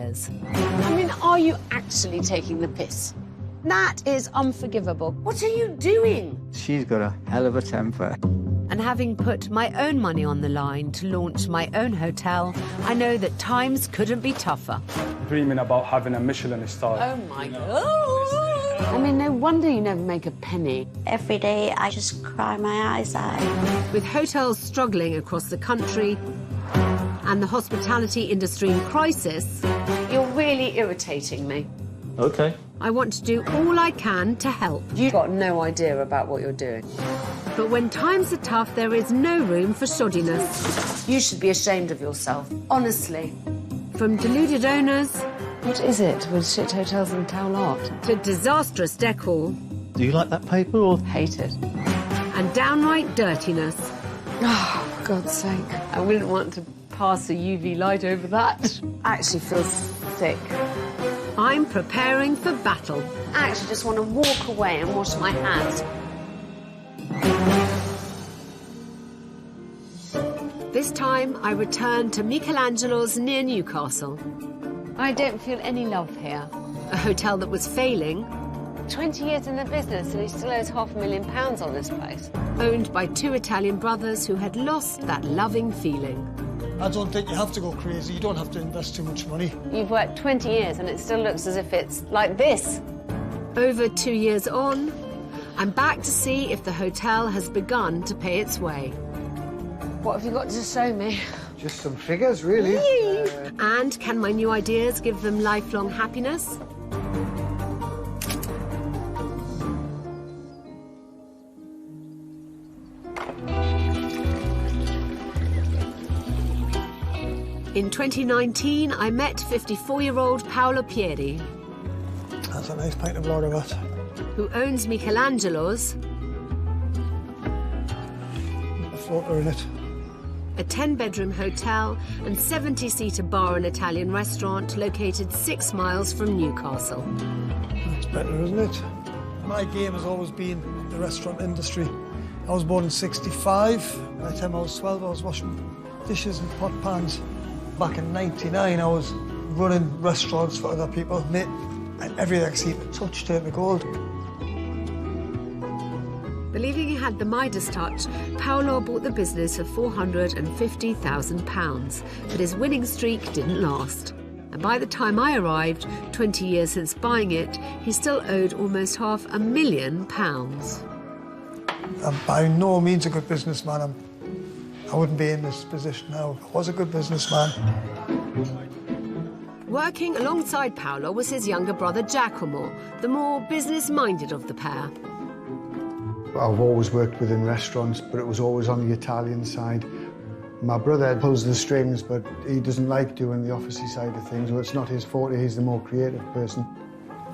years. I mean, are you actually taking the piss? That is unforgivable. What are you doing? She's got a hell of a temper. And having put my own money on the line to launch my own hotel, I know that times couldn't be tougher. Dreaming about having a Michelin star. Oh, my God. I mean, no wonder you never make a penny. Every day, I just cry my eyes out. With hotels struggling across the country and the hospitality industry in crisis, You're really irritating me. Okay. I want to do all I can to help. You've got no idea about what you're doing. But when times are tough, there is no room for shoddiness. You should be ashamed of yourself, honestly. From deluded owners What is it with shit hotels and towel art? to disastrous decor Do you like that paper or? Hate it. and downright dirtiness. Oh, for God's sake. I wouldn't want to pass a UV light over that. Actually feels sick. I'm preparing for battle. I actually just want to walk away and wash my hands. This time, I return to Michelangelo's near Newcastle, I don't feel any love here. a hotel that was failing, 20 years in the business and he still owes £500,000 on this place. owned by two Italian brothers who had lost that loving feeling. I don't think you have to go crazy. You don't have to invest too much money. You've worked 20 years and it still looks as if it's like this. Over 2 years on, I'm back to see if the hotel has begun to pay its way. What have you got to show me? Just some figures, really. And can my new ideas give them lifelong happiness? In 2019, I met 54-year-old Paolo Pieri, That's a nice pint of water, that. who owns Michelangelo's, A floater in it. a 10-bedroom hotel and 70-seater bar and Italian restaurant located 6 miles from Newcastle. It's better, isn't it? My game has always been the restaurant industry. I was born in '65. By the time I was 12, I was washing dishes and pot pans. Back in '99, I was running restaurants for other people, and everything I seemed to touch turned to gold. Believing he had the Midas touch, Paolo bought the business for £450,000, but his winning streak didn't last. And by the time I arrived, 20 years since buying it, he still owed almost £500,000. I'm by no means a good businessman. I wouldn't be in this position now if I was a good businessman. Working alongside Paolo was his younger brother Giacomo, the more business-minded of the pair. I've always worked within restaurants, but it was always on the Italian side. My brother pulls the strings, but he doesn't like doing the officey side of things. Well, it's not his fault, he's the more creative person.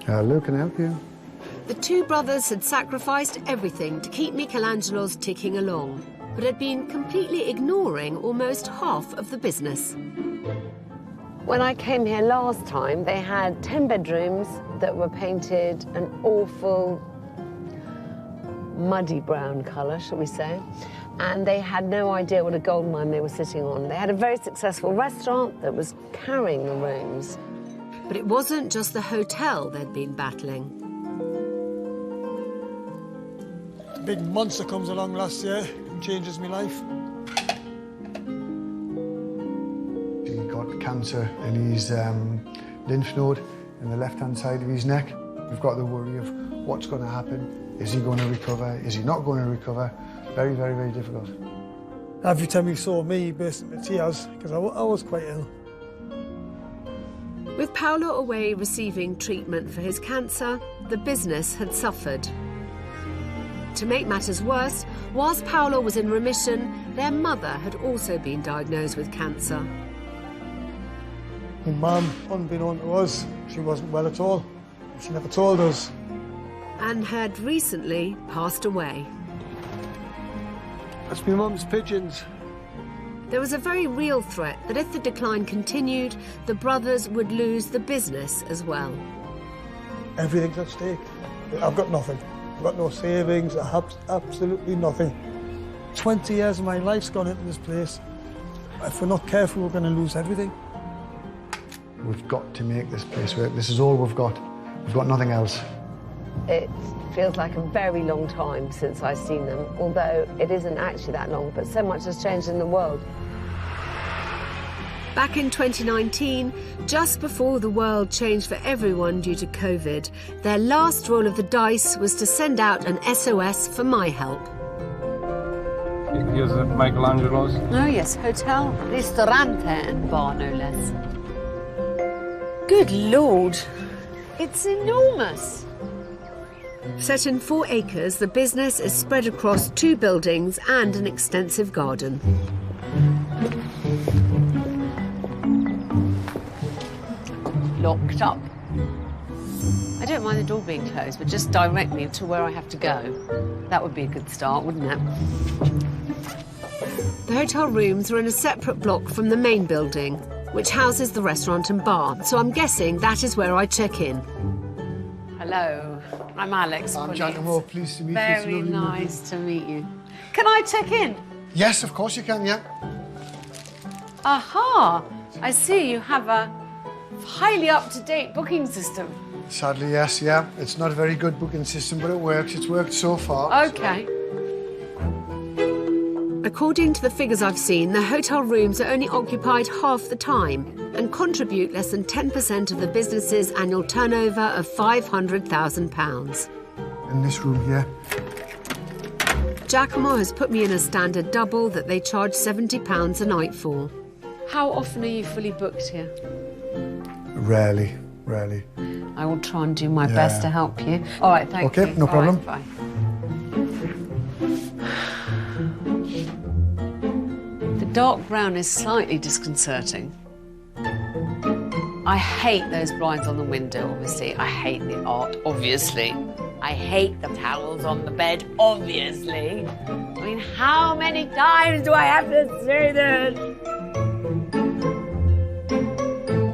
Lou, can I help you? The two brothers had sacrificed everything to keep Michelangelo's ticking along, but had been completely ignoring almost half of the business. When I came here last time, they had 10 bedrooms that were painted an awful muddy brown colour, shall we say, and they had no idea what a gold mine they were sitting on. They had a very successful restaurant that was carrying the rooms. But it wasn't just the hotel they'd been battling. A big monster comes along last year and changes my life. He got cancer in his lymph node in the left-hand side of his neck. We've got the worry of what's going to happen. Is he going to recover? Is he not going to recover? Very, very, very difficult. Every time he saw me, he burst into tears because I was quite ill. With Paolo away receiving treatment for his cancer, the business had suffered. To make matters worse, whilst Paolo was in remission, their mother had also been diagnosed with cancer. My mum, unbeknown to us, she wasn't well at all. She never told us. And had recently passed away. That's my mum's pigeons. There was a very real threat that if the decline continued, the brothers would lose the business as well. Everything's at stake. I've got nothing. I've got no savings. I have absolutely nothing. 20 years of my life's gone into this place. If we're not careful, we're going to lose everything. We've got to make this place work. This is all we've got. We've got nothing else. It feels like a very long time since I've seen them, although it isn't actually that long, but so much has changed in the world. Back in 2019, just before the world changed for everyone due to COVID, their last roll of the dice was to send out an SOS for my help. Here's Michelangelo's. Oh yes, hotel, ristorante and bar, no less. Good Lord, it's enormous. Set in 4 acres, the business is spread across 2 buildings and an extensive garden. Locked up. I don't mind the door being closed, but just direct me to where I have to go. That would be a good start, wouldn't it? The hotel rooms are in a separate block from the main building, which houses the restaurant and bar, so I'm guessing that is where I check in. Hello, I'm Alex. I'm Giacomo, pleased to meet you. Very nice to meet you. Can I check in? Yes, of course you can, yeah. Aha! I see you have a highly up-to-date booking system. Sadly, yes, yeah. It's not a very good booking system, but it works. It's worked so far. Okay. According to the figures I've seen, the hotel rooms are only occupied half the time and contribute less than 10% of the business's annual turnover of £500,000. In this room here. Giacomo has put me in a standard double that they charge £70 a night for. How often are you fully booked here? Rarely. I will try and do my best to help you. All right, thank you. Okay, no problem. All right, bye. The dark brown is slightly disconcerting. I hate those blinds on the window, obviously. I hate the art, obviously. I hate the towels on the bed, obviously. I mean, how many times do I have to say that?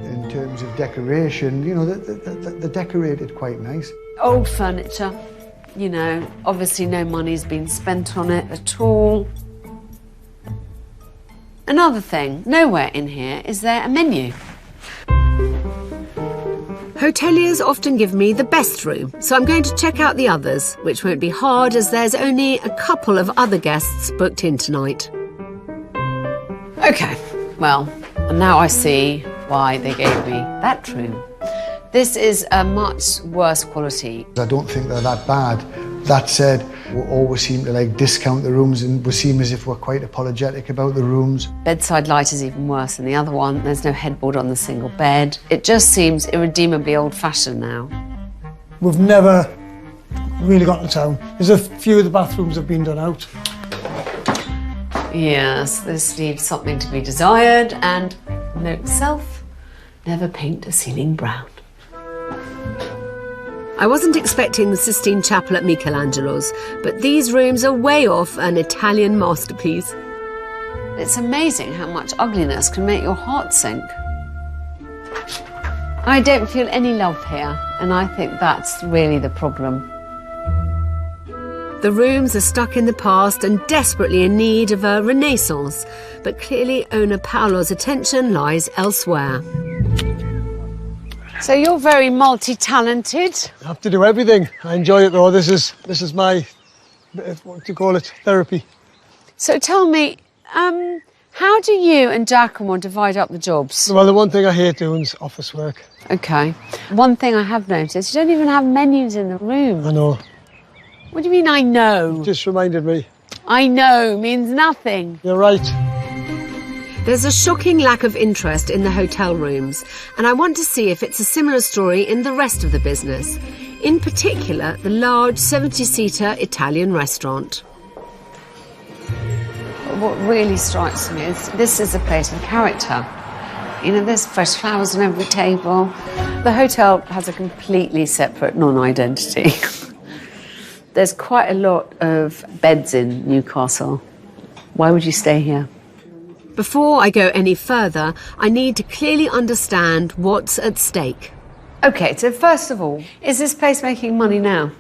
In terms of decoration, you know, they're decorated quite nice. Old furniture, you know, obviously no money's been spent on it at all. Another thing, nowhere in here is there a menu. Hoteliers often give me the best room, so I'm going to check out the others, which won't be hard as there's only a couple of other guests booked in tonight. Okay, well, and now I see why they gave me that room. This is a much worse quality. I don't think they're that bad. That said, we always seem to discount the rooms and we seem as if we're quite apologetic about the rooms. Bedside light is even worse than the other one. There's no headboard on the single bed. It just seems irredeemably old-fashioned now. We've never really got to town. There's a few of the bathrooms have been done out. Yes, this leaves something to be desired, and note self, never paint a ceiling brown. I wasn't expecting the Sistine Chapel at Michelangelo's, but these rooms are way off an Italian masterpiece. It's amazing how much ugliness can make your heart sink. I don't feel any love here, and I think that's really the problem. The rooms are stuck in the past and desperately in need of a renaissance, but clearly owner Paolo's attention lies elsewhere. So you're very multi-talented. I have to do everything. I enjoy it though. This is my, what do you call it, therapy. So tell me, how do you and Giacomo divide up the jobs? Well, the one thing I hate doing is office work. Okay. One thing I have noticed, you don't even have menus in the room. I know. What do you mean, I know? Just reminded me. I know means nothing. You're right. There's a shocking lack of interest in the hotel rooms, and I want to see if it's a similar story in the rest of the business, in particular the large 70-seater Italian restaurant. What really strikes me is this is a place with character. You know, there's fresh flowers on every table. The hotel has a completely separate non-identity. There's quite a lot of beds in Newcastle. Why would you stay here? Before I go any further, I need to clearly understand what's at stake. Okay, so first of all, is this place making money now?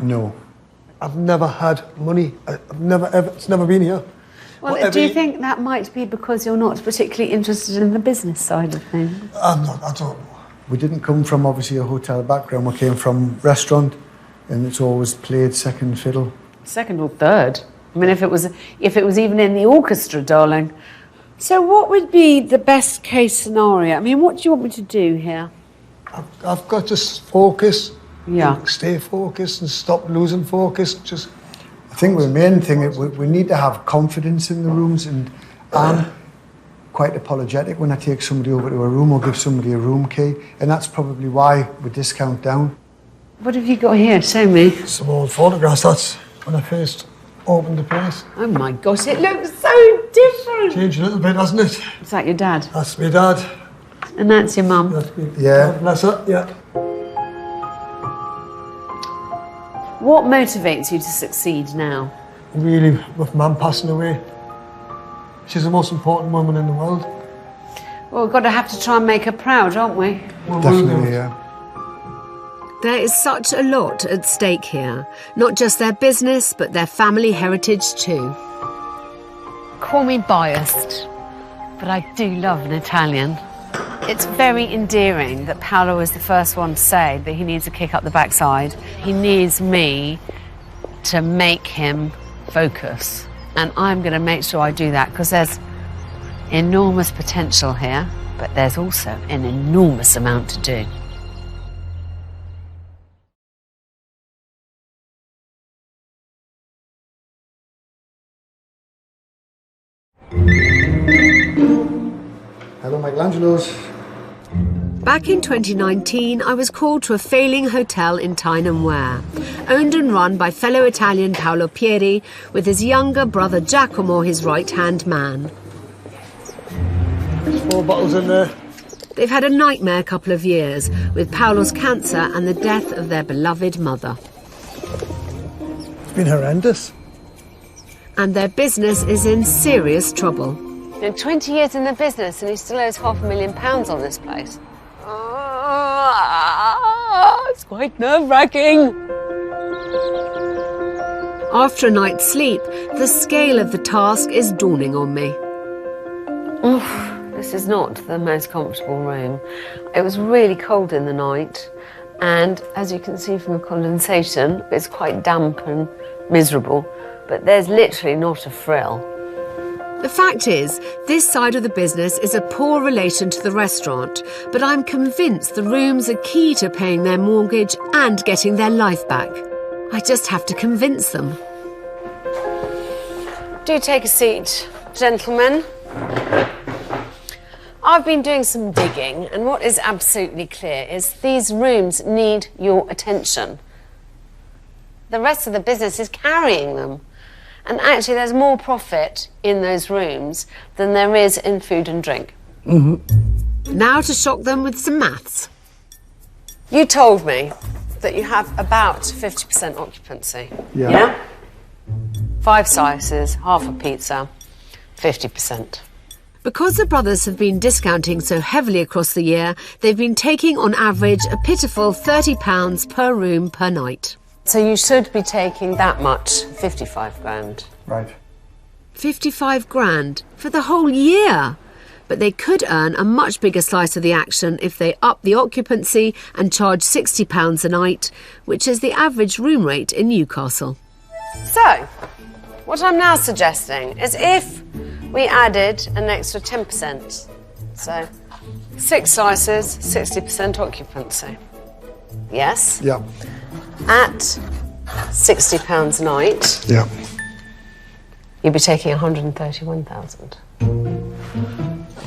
No. I've never had money. I've never ever. It's never been here. Well, do you think that might be because you're not particularly interested in the business side of things? I'm not, I don't know. We didn't come from obviously a hotel background. We came from restaurant, and it's always played second fiddle. Second or third. I mean, if it was even in the orchestra, darling. So what would be the best case scenario? I mean, what do you want me to do here? I've got to focus. Yeah. Stay focused and stop losing focus. Just. I think the main thing is we need to have confidence in the rooms, and I'm quite apologetic when I take somebody over to a room or give somebody a room key, and that's probably why we discount down. What have you got here? Show me. Some old photographs. That's when I first opened the place. Oh my gosh, it looks so different. Changed a little bit, hasn't it? Is that your dad? That's my dad. And that's your mum? That's me. Yeah. God bless her, yeah. What motivates you to succeed now? Really, with Mum passing away, she's the most important woman in the world. Well, we've got to have to try and make her proud, aren't we? Definitely, yeah. There is such a lot at stake here. Not just their business, but their family heritage too. Call me biased, but I do love an Italian. It's very endearing that Paolo was the first one to say that he needs a kick up the backside. He needs me to make him focus. And I'm going to make sure I do that, because there's enormous potential here, but there's also an enormous amount to do. Hello, Michelangelo's. Back in 2019, I was called to a failing hotel in Tyne Wear, owned and run by fellow Italian Paolo Pieri, with his younger brother Giacomo, his right-hand man. There's 4 bottles in there. They've had a nightmare couple of years, with Paolo's cancer and the death of their beloved mother. It's been horrendous. And their business is in serious trouble. 20 years in the business and he still owes £500,000 on this place. It's quite nerve-wracking. After a night's sleep, the scale of the task is dawning on me. This is not the most comfortable room. It was really cold in the night, and as you can see from the condensation, it's quite damp and miserable, but there's literally not a frill. The fact is, this side of the business is a poor relation to the restaurant, but I'm convinced the rooms are key to paying their mortgage and getting their life back. I just have to convince them. Do take a seat, gentlemen. I've been doing some digging, and what is absolutely clear is these rooms need your attention. The rest of the business is carrying them. And actually, there's more profit in those rooms than there is in food and drink. Now to shock them with some maths. You told me that you have about 50% occupancy. Yeah. 5 slices, half a pizza, 50%. Because the brothers have been discounting so heavily across the year, they've been taking on average a pitiful £30 per room per night. So you should be taking that much, 55 grand. Right. 55 grand for the whole year. But they could earn a much bigger slice of the action if they up the occupancy and charge £60 a night, which is the average room rate in Newcastle. So, what I'm now suggesting is if we added an extra 10%, so 6 slices, 60% occupancy. Yes? Yeah. At £60 a night, Yeah. you'd be taking 131,000.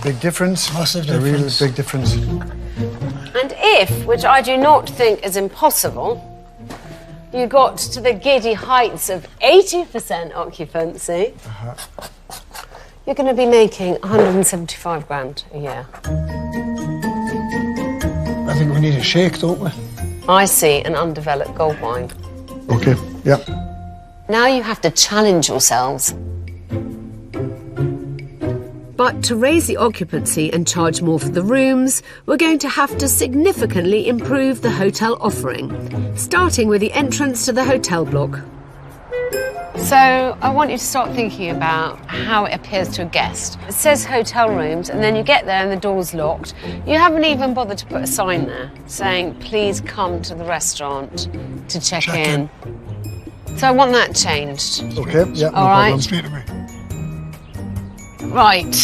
Big difference. Massive A real difference. big difference. And if, which I do not think is impossible, you got to the giddy heights of 80% occupancy, you're going to be making 175 grand a year. I think we need a shake, don't we? I see an undeveloped gold mine. Okay. Yeah. Now you have to challenge yourselves. But to raise the occupancy and charge more for the rooms, we're going to have to significantly improve the hotel offering, starting with the entrance to the hotel block. So I want you to start thinking about how it appears to a guest. It says hotel rooms, and then you get there and the door's locked. You haven't even bothered to put a sign there saying, please come to the restaurant to check in. So I want that changed. Okay, yeah, no All right. problem. Straight away. Right.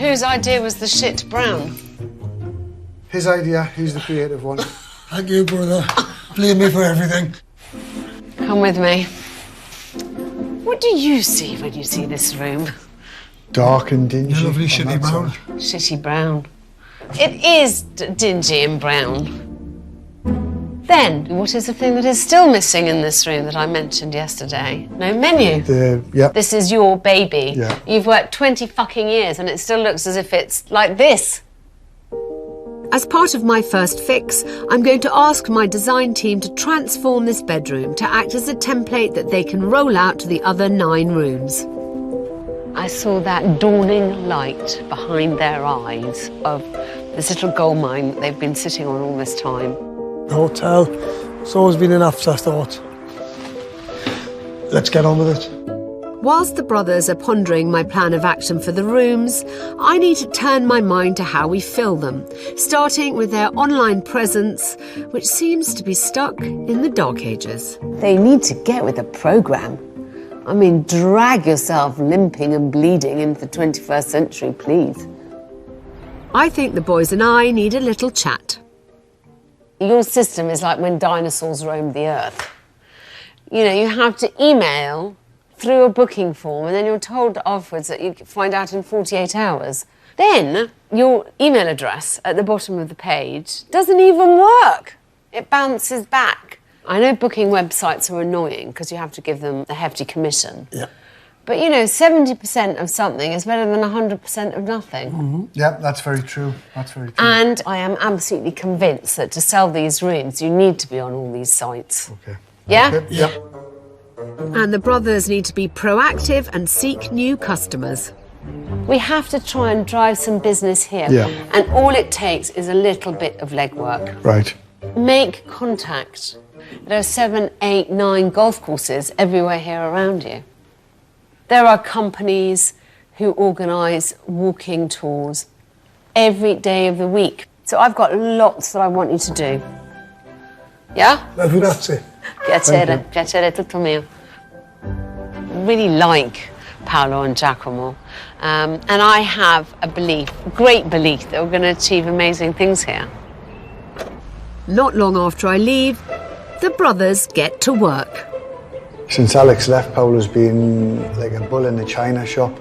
Whose idea was the shit brown? His idea, he's the creative one. Thank you, brother. Blame me for everything. Come with me. What do you see when you see this room? Dark and dingy. Lovely on shitty that brown. side. Shitty brown. It is dingy and brown. Then, what is the thing that is still missing in this room that I mentioned yesterday? No menu. This is your baby. Yeah. You've worked 20 fucking years and it still looks as if it's like this. As part of my first fix, I'm going to ask my design team to transform this bedroom to act as a template that they can roll out to the other 9 rooms. I saw that dawning light behind their eyes of this little gold mine that they've been sitting on all this time. The hotel, it's always been an afterthought. Let's get on with it. Whilst the brothers are pondering my plan of action for the rooms, I need to turn my mind to how we fill them, starting with their online presence, which seems to be stuck in the dark ages. They need to get with the programme. I mean, drag yourself limping and bleeding into the 21st century, please. I think the boys and I need a little chat. Your system is like when dinosaurs roamed the earth. You know, you have to email through a booking form and then you're told afterwards that you find out in 48 hours. Then your email address at the bottom of the page doesn't even work. It bounces back. I know booking websites are annoying because you have to give them a hefty commission. Yeah. But, you know, 70% of something is better than 100% of nothing. Mm-hmm. Yeah, that's very true. That's very true. And I am absolutely convinced that to sell these rooms, you need to be on all these sites. Okay. Yeah? Okay. Yeah. And the brothers need to be proactive and seek new customers. We have to try and drive some business here. Yeah. And all it takes is a little bit of legwork. Right. Make contact. There are 7, 8, 9 golf courses everywhere here around you. There are companies who organise walking tours every day of the week. So I've got lots that I want you to do. Yeah? Grazie. Piacere, tutto mio. I really like Paolo and Giacomo. And I have a belief, great belief, that we're going to achieve amazing things here. Not long after I leave, the brothers get to work. Since Alex left, Paolo's been like a bull in the china shop.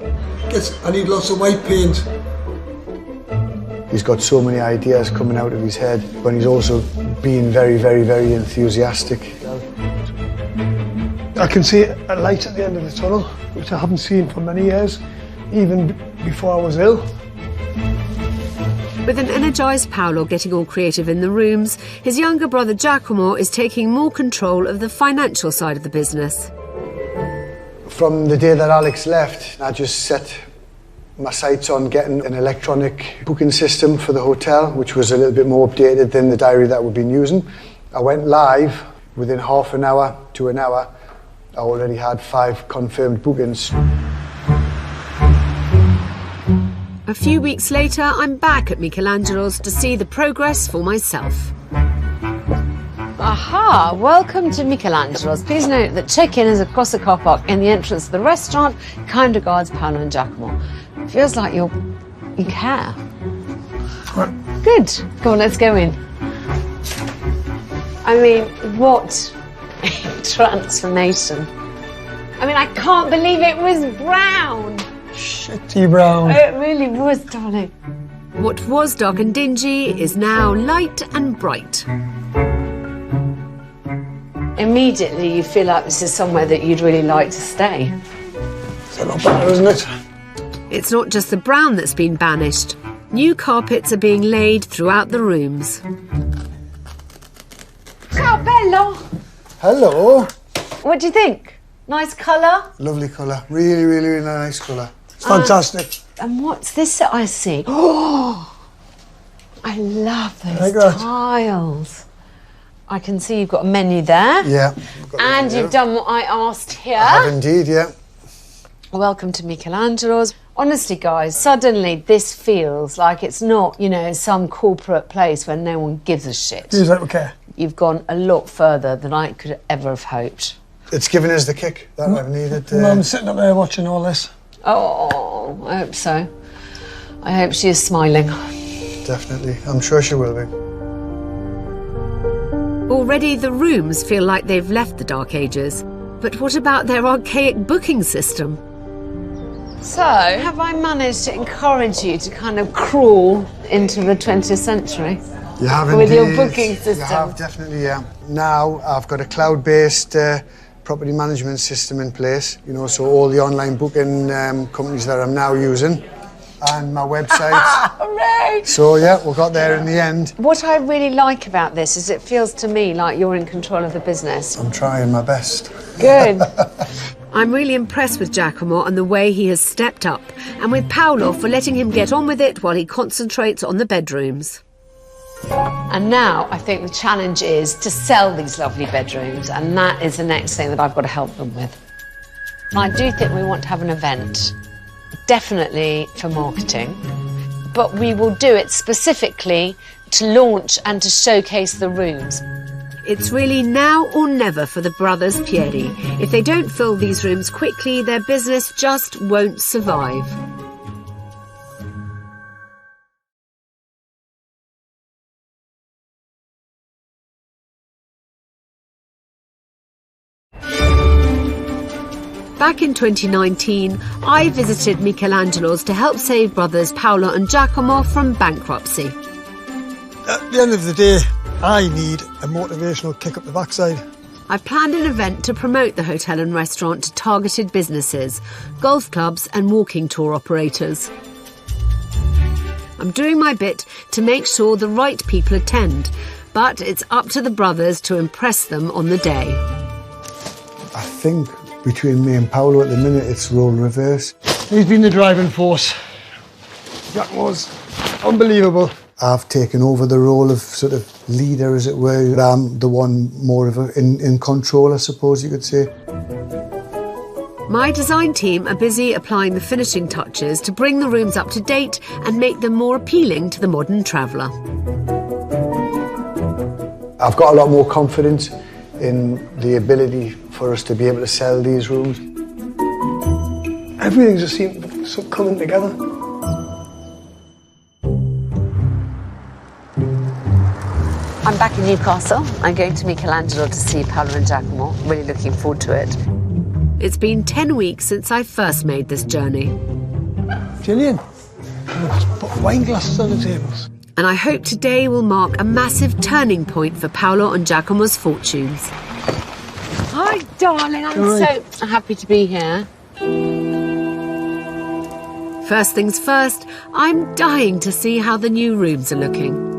I need lots of white paint. He's got so many ideas coming out of his head, but he's also being very, very, very enthusiastic. I can see a light at the end of the tunnel, which I haven't seen for many years, even before I was ill. With an energised Paolo getting all creative in the rooms, his younger brother Giacomo is taking more control of the financial side of the business. From the day that Alex left, I just set my sights on getting an electronic booking system for the hotel, which was a little bit more updated than the diary that we've been using. I went live within half an hour to an hour. I already had 5 confirmed bookings. A few weeks later, I'm back at Michelangelo's to see the progress for myself. Aha! Welcome to Michelangelo's. Please note that check-in is across the car park in the entrance to the restaurant. Kind regards, Paolo and Giacomo. Feels like you care. Good. Come on, let's go in. I mean, what a transformation. I mean, I can't believe it was brown. Shitty brown. It really was, darling. What was dark and dingy is now light and bright. Immediately, you feel like this is somewhere that you'd really like to stay. It's a lot better, isn't it? It's not just the brown that's been banished. New carpets are being laid throughout the rooms. Ciao, bello. Hello. What do you think? Nice colour? Lovely colour. Really, really, really nice colour. It's fantastic. And what's this that I see? Oh, I love Like those that. tiles. I can see you've got a menu there. Yeah. And you've done what I asked here. I have indeed, yeah. Welcome to Michelangelo's. Honestly, guys, suddenly this feels like it's not, you know, some corporate place where no one gives a shit. Is that okay? You've gone a lot further than I could ever have hoped. It's given us the kick that I've needed. Mum's sitting up there watching all this. Oh, I hope so. I hope she is smiling. Definitely. I'm sure she will be. Already the rooms feel like they've left the Dark Ages. But what about their archaic booking system? So, have I managed to encourage you to kind of crawl into the 20th century? You have With indeed. your booking system? You have, definitely, yeah. Now I've got a cloud-based property management system in place, you know, so all the online booking companies that I'm now using and my website. Hooray! So, yeah, we got there in the end. What I really like about this is it feels to me like you're in control of the business. I'm trying my best. Good. I'm really impressed with Giacomo and the way he has stepped up, and with Paolo for letting him get on with it while he concentrates on the bedrooms. And now I think the challenge is to sell these lovely bedrooms, and that is the next thing that I've got to help them with. And I do think we want to have an event, definitely for marketing, but we will do it specifically to launch and to showcase the rooms. It's really now or never for the brothers Pieri. If they don't fill these rooms quickly, their business just won't survive. Back in 2019, I visited Michelangelo's to help save brothers Paolo and Giacomo from bankruptcy. At the end of the day, I need a motivational kick up the backside. I've planned an event to promote the hotel and restaurant to targeted businesses, golf clubs and walking tour operators. I'm doing my bit to make sure the right people attend, but it's up to the brothers to impress them on the day. I think between me and Paolo at the minute, it's role reverse. He's been the driving force. That was unbelievable. I've taken over the role of sort of leader, as it were. I'm the one more of in control, I suppose you could say. My design team are busy applying the finishing touches to bring the rooms up to date and make them more appealing to the modern traveller. I've got a lot more confidence in the ability for us to be able to sell these rooms. Everything just seemed so coming together. I'm back in Newcastle. I'm going to Michelangelo to see Paolo and Giacomo. Really looking forward to it. It's been 10 weeks since I first made this journey. Gillian, let's put wine glasses on the tables. And I hope today will mark a massive turning point for Paolo and Giacomo's fortunes. Hi, darling. I'm so happy to be here. First things first, I'm dying to see how the new rooms are looking.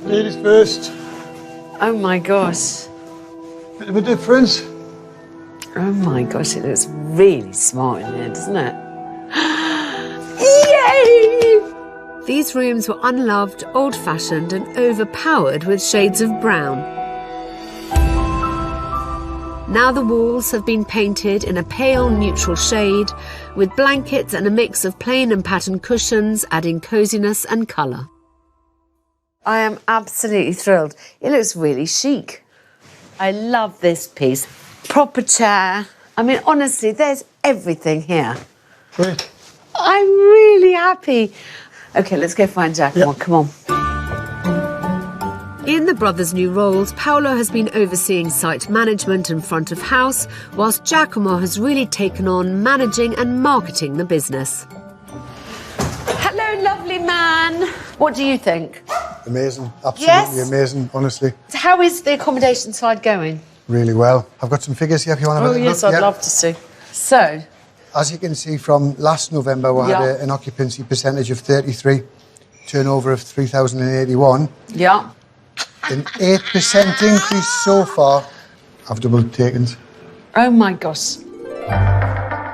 Ladies first. Oh, my gosh. Bit of a difference. Oh, my gosh. It looks really smart in here, doesn't it? Yay! These rooms were unloved, old-fashioned and overpowered with shades of brown. Now the walls have been painted in a pale neutral shade, with blankets and a mix of plain and patterned cushions adding coziness and colour. I am absolutely thrilled. It looks really chic. I love this piece. Proper chair. I mean, honestly, there's everything here. Great. I'm really happy. OK, let's go find Giacomo. Come on. In the brothers' new roles, Paolo has been overseeing site management and front of house, whilst Giacomo has really taken on managing and marketing the business. Hello, lovely man. What do you think? Amazing, absolutely Yes? amazing, honestly. How is the accommodation side going? Really well. I've got some figures here if you want to have a look. I'd Yeah. love to see. So, As you can see from last November, we had an occupancy percentage of 33, turnover of 3,081. yeah. An 8% increase so far. I've doubled takings. Oh, my gosh.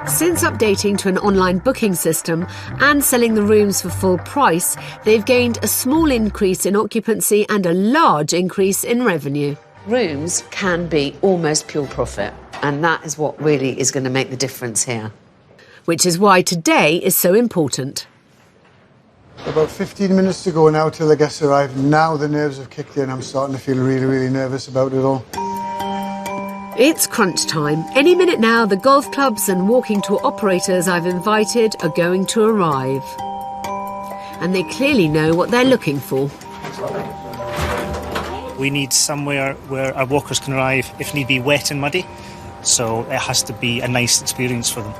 Since updating to an online booking system and selling the rooms for full price, they've gained a small increase in occupancy and a large increase in revenue. Rooms can be almost pure profit, and that is what really is going to make the difference here. Which is why today is so important. About 15 minutes to go now till the guests arrive. Now the nerves have kicked in. I'm starting to feel really, really nervous about it all. It's crunch time. Any minute now, the golf clubs and walking tour operators I've invited are going to arrive. And they clearly know what they're looking for. We need somewhere where our walkers can arrive, if need be, wet and muddy. So it has to be a nice experience for them.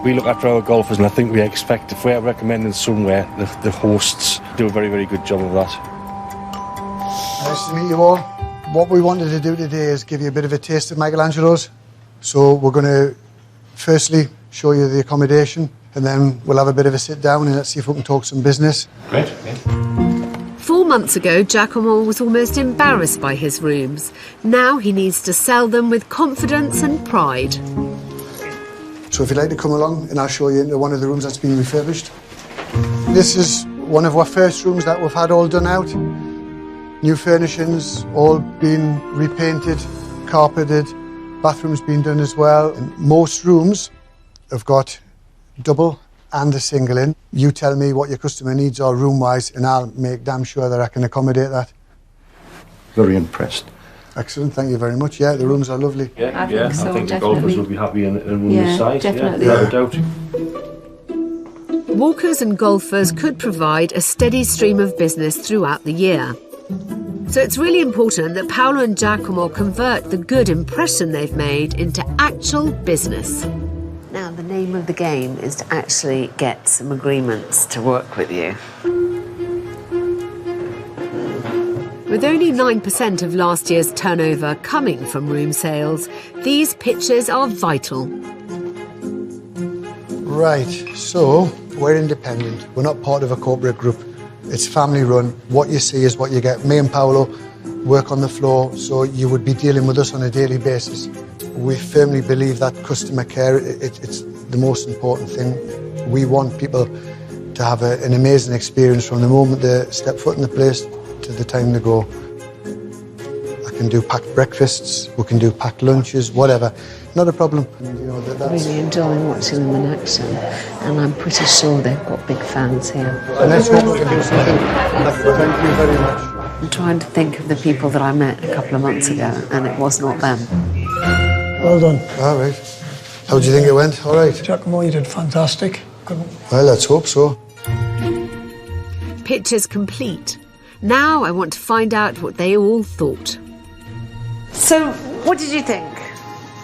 We look after our golfers, and I think we expect, if we're recommending somewhere, the hosts do a very, very good job of that. Nice to meet you all. What we wanted to do today is give you a bit of a taste of Michelangelo's. So we're going to firstly show you the accommodation, and then we'll have a bit of a sit down and let's see if we can talk some business. Great. Okay. 4 months ago, Giacomo was almost embarrassed by his rooms. Now he needs to sell them with confidence and pride. So if you'd like to come along, and I'll show you into one of the rooms that's been refurbished. This is one of our first rooms that we've had all done out. New furnishings, all been repainted, carpeted, bathrooms been done as well. And most rooms have got double and a single in. You tell me what your customer needs are room-wise, and I'll make damn sure that I can accommodate that. Very impressed. Excellent, thank you very much. Yeah, the rooms are lovely. Yeah, I think so, I think the definitely. golfers will be happy in a room Yeah, this size. definitely. Yeah, without a doubt. Walkers and golfers could provide a steady stream of business throughout the year. So it's really important that Paolo and Giacomo convert the good impression they've made into actual business. Now, the name of the game is to actually get some agreements to work with you. With only 9% of last year's turnover coming from room sales, these pitches are vital. Right, so we're independent. We're not part of a corporate group. It's family run. What you see is what you get. Me and Paolo work on the floor, so you would be dealing with us on a daily basis. We firmly believe that customer care, it's the most important thing. We want people to have an amazing experience from the moment they step foot in the place to the time they go. I can do packed breakfasts, we can do packed lunches, whatever. Not a problem. You know, that's... Really enjoying watching them in action, and I'm pretty sure they've got big fans here. And let's hope we can do something. Thank you very much. I'm trying to think of the people that I met a couple of months ago, and it was not them. Well done. All right. How do you think it went? All right. Giacomo, you did fantastic. Well, let's hope so. Pitches complete. Now I want to find out what they all thought. So, what did you think?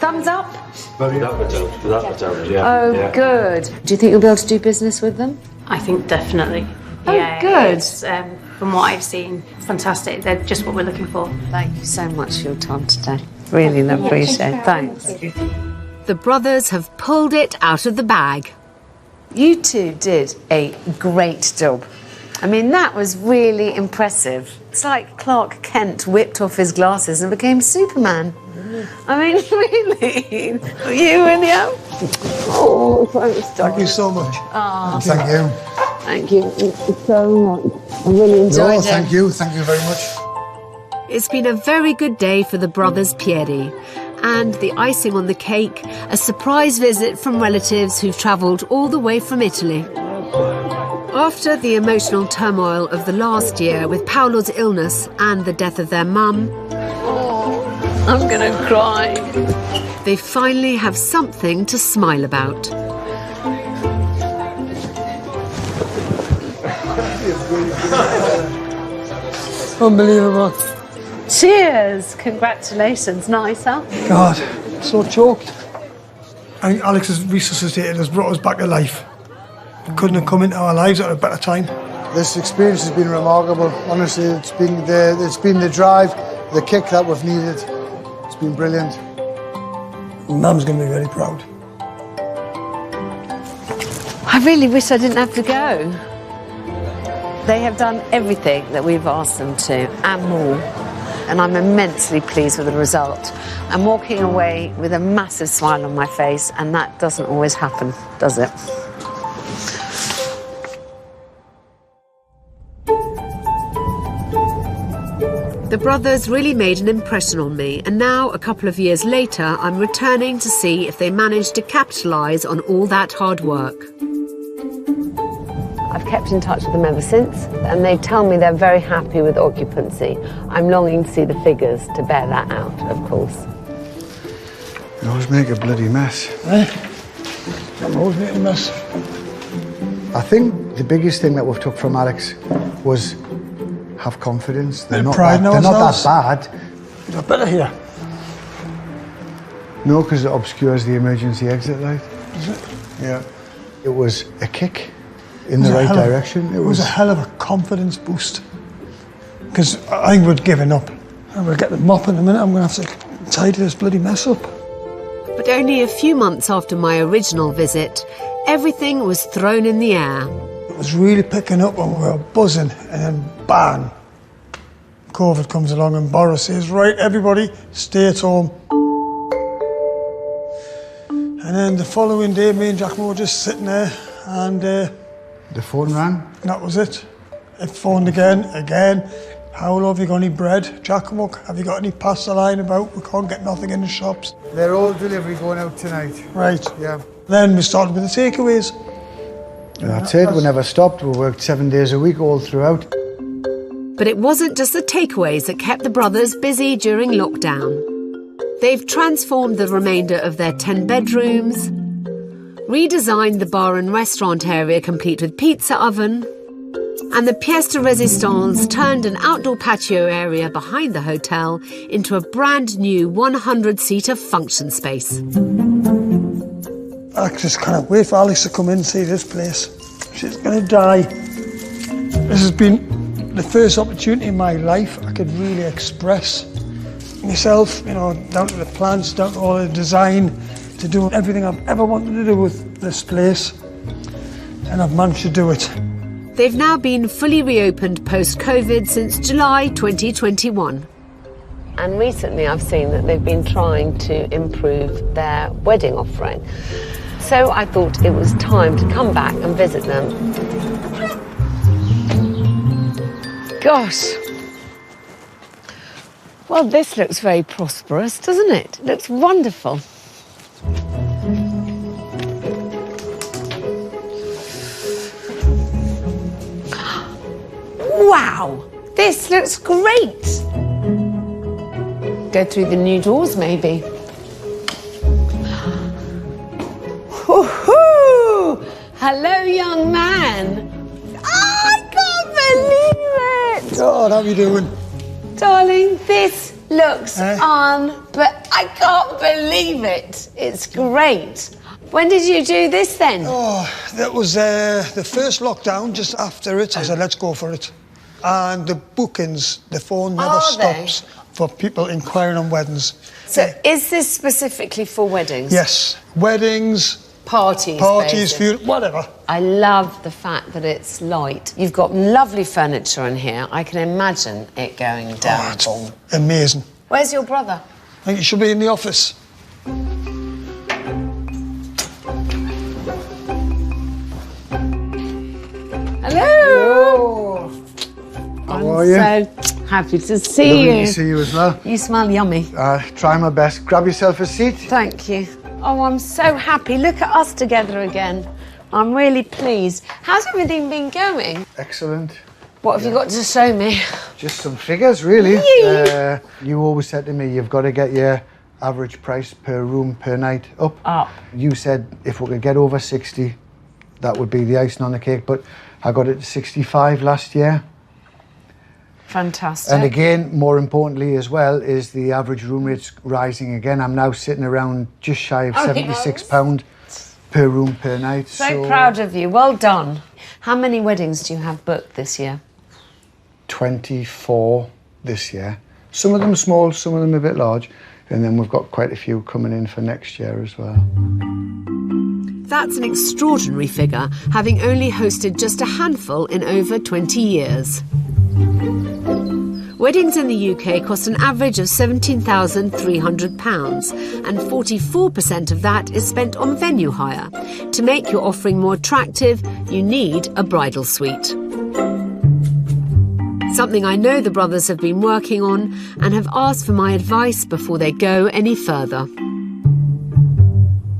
Thumbs up? Without a doubt, yeah. Oh, yeah. good. Do you think you'll be able to do business with them? I think definitely. Oh, yeah, good. It's, from what I've seen, fantastic. They're just what we're looking for. Thank you so much for your time today. Really appreciate it. Thanks. The brothers have pulled it out of the bag. You two did a great job. I mean, that was really impressive. It's like Clark Kent whipped off his glasses and became Superman. I mean, really? You, William? Oh, thanks, Thank you so much. Oh, Thank you. thank you so much. I really enjoyed No, it. thank you. Thank you very much. It's been a very good day for the brothers Pieri. And the icing on the cake, a surprise visit from relatives who've travelled all the way from Italy. After the emotional turmoil of the last year with Paolo's illness and the death of their mum, I'm gonna cry. they finally have something to smile about. Unbelievable. Cheers. Congratulations. Nice, huh? God, so choked. I think Alex has resuscitated us, brought us back to life. Couldn't have come into our lives at a better time. This experience has been remarkable. Honestly, it's been the drive, the kick that we've needed. It's been brilliant. Mum's going to be very proud. I really wish I didn't have to go. They have done everything that we've asked them to, and more. and I'm immensely pleased with the result. I'm walking away with a massive smile on my face, and that doesn't always happen, does it? The brothers really made an impression on me, and now, a couple of years later, I'm returning to see if they managed to capitalise on all that hard work. I've kept in touch with them ever since, and they tell me they're very happy with occupancy. I'm longing to see the figures to bear that out, of course. You always make a bloody mess. I'm always making a mess. I think the biggest thing that we've took from Alex was have confidence. They're not pride in they're not ourselves. that bad. Is that better here? No, because it obscures the emergency exit light. Is it? Yeah. It was a kick in the right direction. It was a hell of a confidence boost. Because I think we'd given up. And we'll get the mop in a minute. I'm going to have to tidy this bloody mess up. But only a few months after my original visit, everything was thrown in the air. It was really picking up and we were buzzing, and then bang, COVID comes along and Boris says, right, everybody, stay at home. And then the following day, me and Giacomo were just sitting there, and the phone rang. That was it. It phoned again. Paolo, have you got any bread? Giacomo, have you got any pasta lying about? We can't get nothing in the shops. They're all delivery going out tonight. Right. Yeah. Then we started with the takeaways. And that's it. We never stopped. We worked 7 days a week all throughout. But it wasn't just the takeaways that kept the brothers busy during lockdown. They've transformed the remainder of their 10 bedrooms, redesigned the bar and restaurant area complete with pizza oven, and the pièce de résistance turned an outdoor patio area behind the hotel into a brand new 100-seater function space. I just can't wait for Alex to come in and see this place. She's going to die. This has been the first opportunity in my life I could really express myself, you know, down to the plants, down to all the design, to do everything I've ever wanted to do with this place. And I've managed to do it. They've now been fully reopened post-COVID since July 2021. And recently I've seen that they've been trying to improve their wedding offering. So I thought it was time to come back and visit them. Gosh. Well, this looks very prosperous, doesn't it? It looks wonderful. Wow, this looks great. Go through the new doors, maybe. Woohoo! Hello, young man. Oh, I can't believe it. God, how are you doing? Darling, this looks but I can't believe it. It's great. When did you do this then? Oh, that was the first lockdown, just after it. I said, let's go for it. And the bookings, the phone never stops for people inquiring on weddings. So is this specifically for weddings? Yes, weddings, parties, funerals, whatever. I love the fact that it's light. You've got lovely furniture in here. I can imagine it going down. Oh, it's amazing. Where's your brother? I think he should be in the office. Hello. How are you? I'm so happy to see Lovely you. to see you as well. You smell yummy. Try my best. Grab yourself a seat. Thank you. Oh, I'm so happy. Look at us together again. I'm really pleased. How's everything been going? Excellent. What have you got to show me? Just some figures, really. You always said to me, you've got to get your average price per room per night up. You said if we could get over 60, that would be the icing on the cake, but I got it to 65 last year. Fantastic. And again, more importantly as well, is the average room rate's rising again. I'm now sitting around just shy of £76 per room per night. So proud of you. Well done. How many weddings do you have booked this year? 24 this year. Some of them small, some of them a bit large. And then we've got quite a few coming in for next year as well. That's an extraordinary figure, having only hosted just a handful in over 20 years. Weddings in the UK cost an average of £17,300, and 44% of that is spent on venue hire. To make your offering more attractive, you need a bridal suite. Something I know the brothers have been working on and have asked for my advice before they go any further.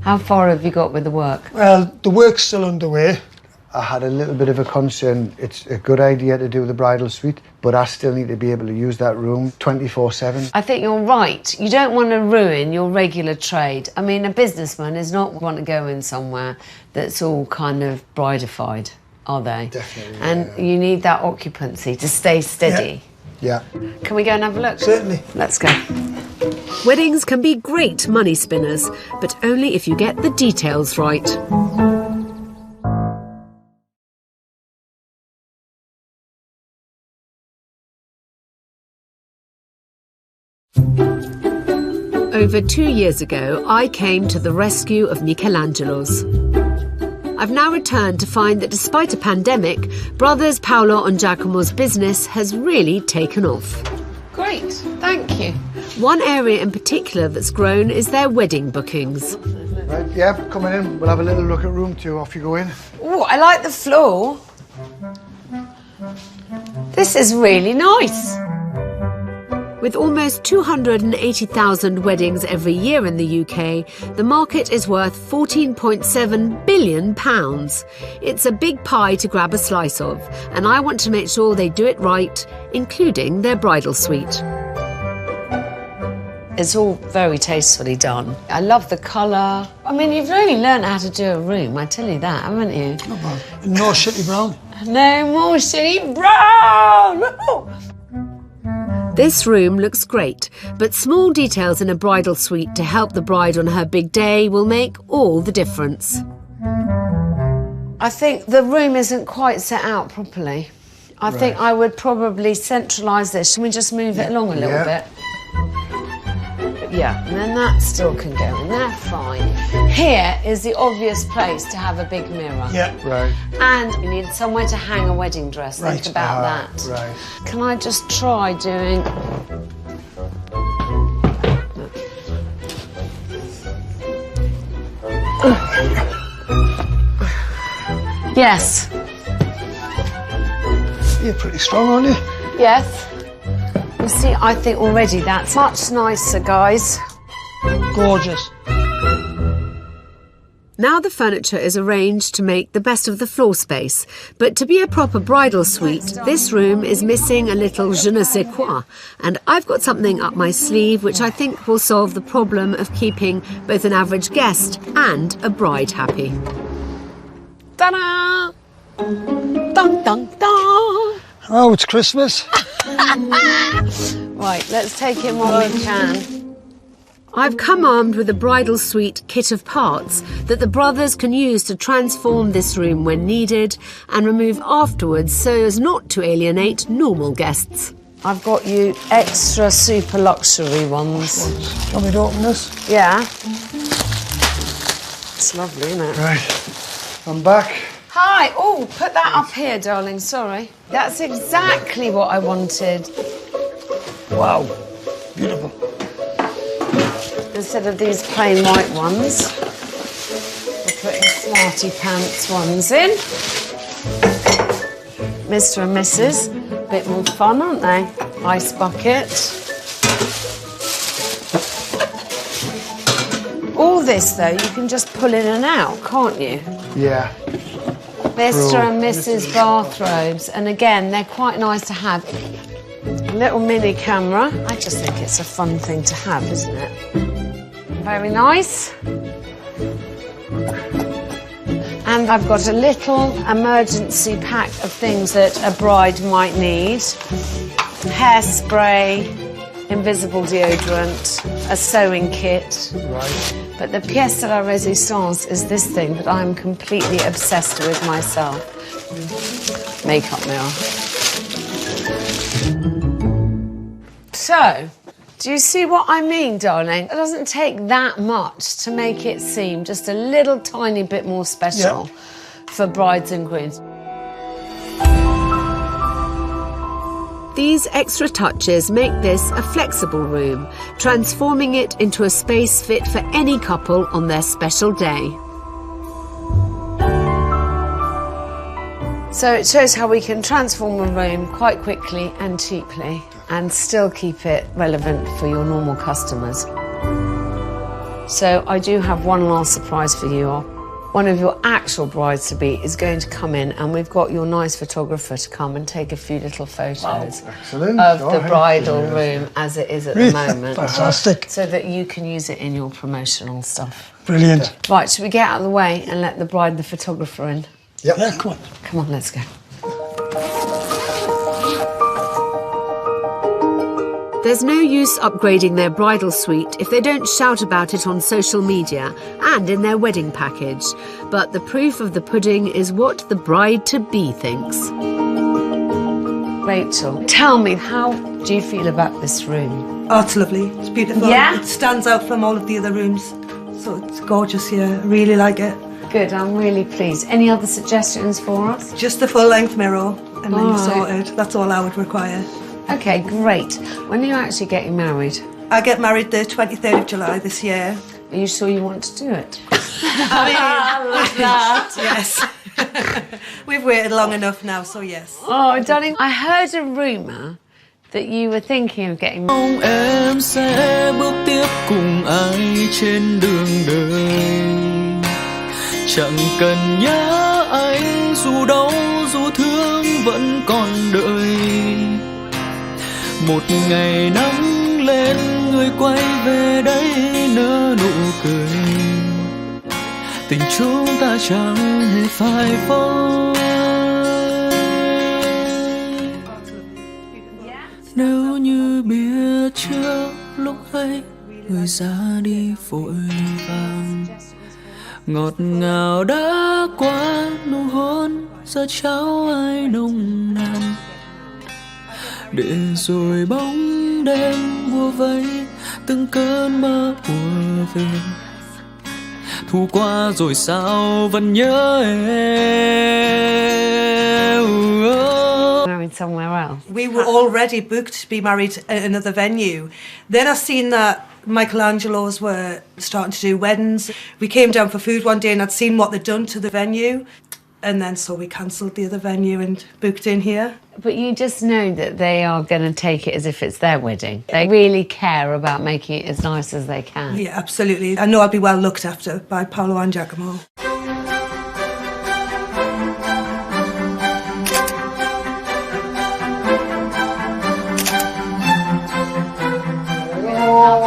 How far have you got with the work? Well, the work's still underway. I had a little bit of a concern. It's a good idea to do the bridal suite, but I still need to be able to use that room 24/7. I think you're right. You don't want to ruin your regular trade. I mean, a businessman is not want to go in somewhere that's all kind of brideified, are they? Definitely. And you need that occupancy to stay steady. Yeah. Can we go and have a look? Certainly. Let's go. Weddings can be great money spinners, but only if you get the details right. Over 2 years ago, I came to the rescue of Michelangelo's. I've now returned to find that despite a pandemic, brothers Paolo and Giacomo's business has really taken off. Great, thank you. One area in particular that's grown is their wedding bookings. Right, yeah, coming in. We'll have a little look at room 2. Off you go in. Oh, I like the floor. This is really nice. With almost 280,000 weddings every year in the UK, the market is worth £14.7 billion. It's a big pie to grab a slice of, and I want to make sure they do it right, including their bridal suite. It's all very tastefully done. I love the colour. I mean, you've really learned how to do a room, I tell you that, haven't you? Not bad. No shitty brown. No more shitty brown! Woo! This room looks great, but small details in a bridal suite to help the bride on her big day will make all the difference. I think the room isn't quite set out properly. I think I would probably centralise this. Should we just move it along a little bit? Yeah, and then that still can go in there, fine. Here is the obvious place to have a big mirror. Yeah. Right. And you need somewhere to hang a wedding dress. Right. Think about that. Right. Can I just try doing... Yes. You're pretty strong, aren't you? Yes. You see, I think already that's much nicer, guys. Gorgeous. Now the furniture is arranged to make the best of the floor space, but to be a proper bridal suite, this room is missing a little je ne sais quoi, and I've got something up my sleeve which I think will solve the problem of keeping both an average guest and a bride happy. Ta-da! Dun, dun, dun! Oh, it's Christmas. Right, let's take in what we can. I've come armed with a bridal suite kit of parts that the brothers can use to transform this room when needed and remove afterwards so as not to alienate normal guests. I've got you extra super luxury ones. Do you want me to open this? Yeah. It's lovely, isn't it? Right. I'm back. Hi. Oh, put that up here, darling. Sorry. That's exactly what I wanted. Wow. Beautiful. Instead of these plain white ones, we're putting smarty pants ones in. Mr. and Mrs. A bit more fun, aren't they? Ice bucket. All this, though, you can just pull in and out, can't you? Yeah. Mr. and Mrs. bathrobes, and again, they're quite nice to have. A little mini camera. I just think it's a fun thing to have, isn't it? Very nice. And I've got a little emergency pack of things that a bride might need. Hairspray, invisible deodorant, a sewing kit. Right. But the pièce de la résistance is this thing that I'm completely obsessed with myself. Makeup mirror. So, do you see what I mean, darling? It doesn't take that much to make it seem just a little tiny bit more special for brides and grooms. These extra touches make this a flexible room, transforming it into a space fit for any couple on their special day. So it shows how we can transform a room quite quickly and cheaply and still keep it relevant for your normal customers. So I do have one last surprise for you all. One of your actual brides-to-be is going to come in, and we've got your nice photographer to come and take a few little photos of the bridal room as it is at the moment. Fantastic. So that you can use it in your promotional stuff. Brilliant. Right, should we get out of the way and let the bride and the photographer in? Yep. Yeah, come on. Come on, let's go. There's no use upgrading their bridal suite if they don't shout about it on social media and in their wedding package. But the proof of the pudding is what the bride-to-be thinks. Rachel, tell me, how do you feel about this room? Oh, it's lovely. It's beautiful. Yeah? It stands out from all of the other rooms. So it's gorgeous here. I really like it. Good, I'm really pleased. Any other suggestions for us? Just the full-length mirror, and then you're Alright. sorted. That's all I would require. OK, great. When are you actually getting married? I get married the 23rd of July this year. Are you sure you want to do it? I love that. Yes. We've waited long enough now, so yes. Oh, darling, I heard a rumour that you were thinking of getting married. Em sẽ bước tiếp cùng ai trên đường đời. Chẳng cần nhớ anh dù đau dù thương vẫn còn đợi. Một ngày nắng lên người quay về đây nở nụ cười. Tình chúng ta chẳng hề phai phai. Nếu như biết trước lúc ấy người ra đi vội vàng, ngọt ngào đã qua nụ hôn giờ trao ai nồng nàn. Để rồi bóng đêm bùa vây từng cơn mơ ùa về. Thu qua rồi sao vẫn nhớ em. Married somewhere else? We were already booked to be married at another venue. Then I seen that Michelangelo's were starting to do weddings. We came down for food one day and I'd seen what they'd done to the venue. And then so we cancelled the other venue and booked in here. But you just know that they are going to take it as if it's their wedding. They really care about making it as nice as they can. Yeah, absolutely. I know I'll be well looked after by Paolo and Giacomo.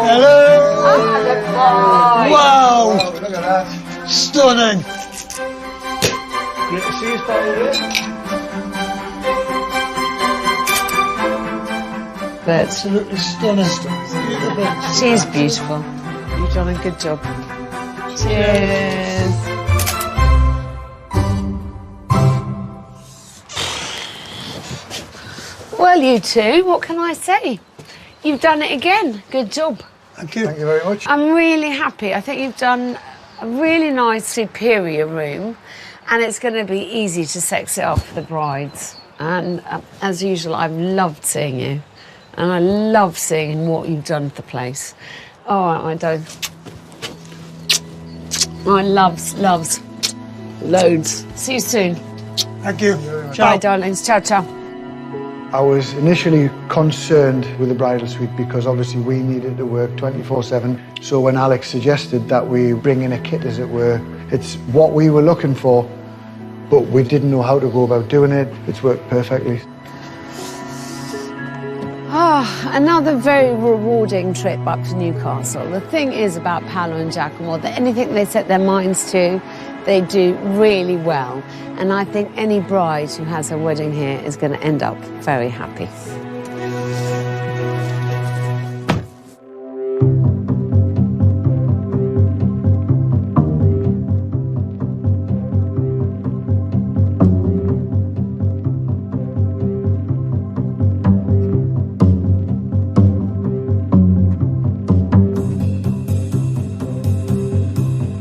Hello! Wow! Look at that. Stunning. Great to see you, Paolo. Absolutely stunning. Beautiful. She is beautiful. You've done a good job. Cheers. Well, you two, what can I say? You've done it again. Good job. Thank you. Thank you very much. I'm really happy. I think you've done a really nice, superior room, and it's going to be easy to sex it up for the brides. And as usual, I've loved seeing you, and I love seeing what you've done for the place. All right, my darling. My loves. Loads. See you soon. Thank you. Bye, darlings. Ciao, ciao. I was initially concerned with the bridal suite because obviously we needed to work 24/7. So when Alex suggested that we bring in a kit, as it were, it's what we were looking for, but we didn't know how to go about doing it. It's worked perfectly. Another very rewarding trip up to Newcastle. The thing is about Paolo and Giacomo that anything they set their minds to, they do really well. And I think any bride who has her wedding here is going to end up very happy.